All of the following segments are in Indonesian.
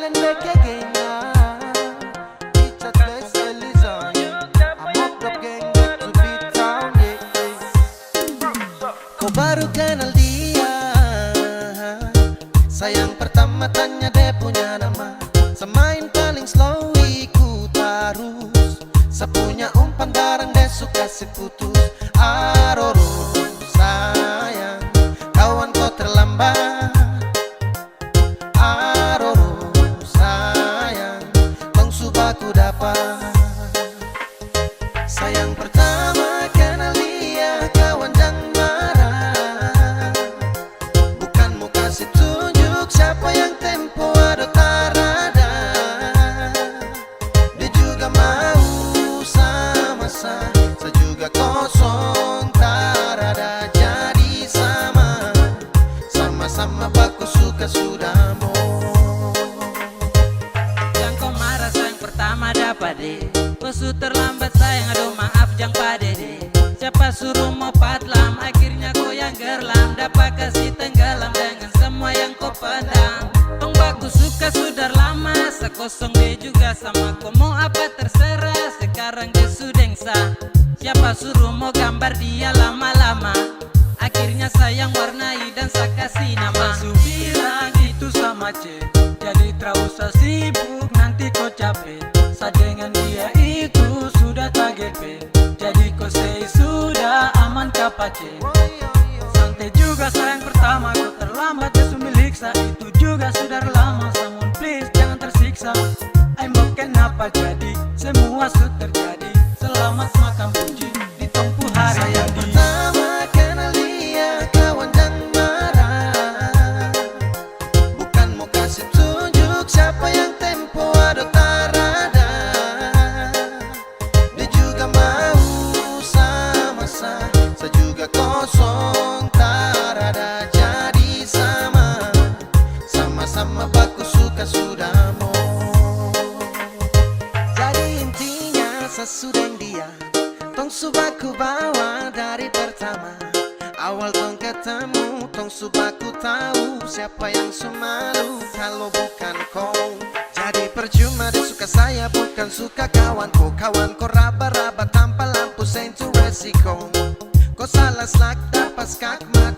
Island back again now. It's a place I listen. I'm up the gang back to beat town, Kau baru kenal dia. Sayang pertama tanya dia punya nama. Semain paling slow ikut arus. Sepunya umpan barang dia suka si putus. Aroro sayang, kawan kau terlambat. Aroro sayang, tong subaku dapat. Sayang pertama kenal dia, kawan jangan marah. Bukan mau kasih tunjuk siapa yang tempo ada tarada. Dia juga mau sama-sama, saya juga kosong tarada. Jadi sama-sama baku suka sudah mau. Jangan kau marah sayang pertama dapat deh. Kau su terlambat sayang, aduh maaf jangan pade deh. Siapa suruh mau padlam, akhirnya kau yang gerlam. Dapat kasih tenggelam dengan semua yang kau pedang. Tong baku suka sudah lama, sekosong dia juga sama. Kau mau apa terserah, sekarang dia sudengsa. Siapa suruh mau gambar dia lama-lama, akhirnya sayang warnai dan saya kasih nama. Su bilang itu sama C, jadi terus sibuk nanti kau capek. Sa dengan dia itu sudah tak GP, jadi kau say sudah aman kapace. Santai juga sayang pertama kau terlambat jesu milik sa. Itu juga sudah lama, someone please jangan tersiksa. I'm kenapa jadi semua su terjadi. Selamat makan puji di tempuh hari Sayang jadi. pertama kenal dia, kawan jangan marah. Bukan mau kasih tunjuk siapa yang tempo ada tarada. Dia juga mau sama-sama, saya juga kosong tarada. Jadi sama-sama baku suka sudah mau. Jadi intinya sesudeng dia, tong subaku bawa dari pertama. Awal tong ketemu, tong subaku tahu siapa yang semalu kalau bukan kau. Jadi percuma dia suka saya, bukan suka kawanku. Kawan kau raba-raba tanpa lampu sentu resiko. Kau salah slack dapat skakmat.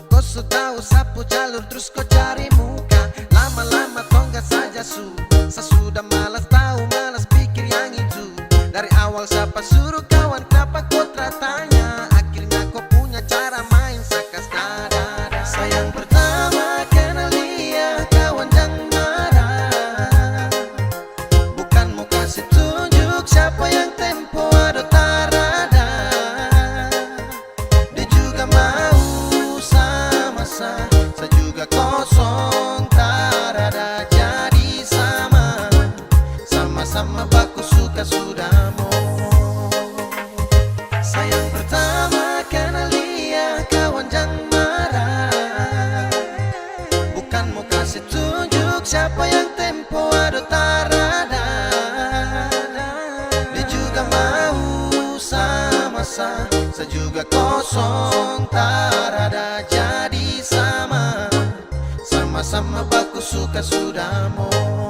Kau sudah sapu jalur terus kau cari muka. Lama-lama tong gak saja saya sudah malas tahu, malas pikir yang itu. Dari awal siapa suruh kawan, kenapa kau tanya? Akhirnya kau punya cara main sakas dada. Sayang pertama kenal dia, kawan jangan marah. Bukan mau kasih tunjuk siapa yang tempo ada tarada. Dia juga mau sama-sama, saya juga kosong tarada. Jadi sama-sama baku suka sudah mau. Sayang pertama kenal dia, kawan jangan marah. Bukan mau kasih tunjuk siapa yang tempo ada tarada. Dia juga mau sama-sama, saya juga kosong tarada. Jadi sama-sama baku suka sudah mau.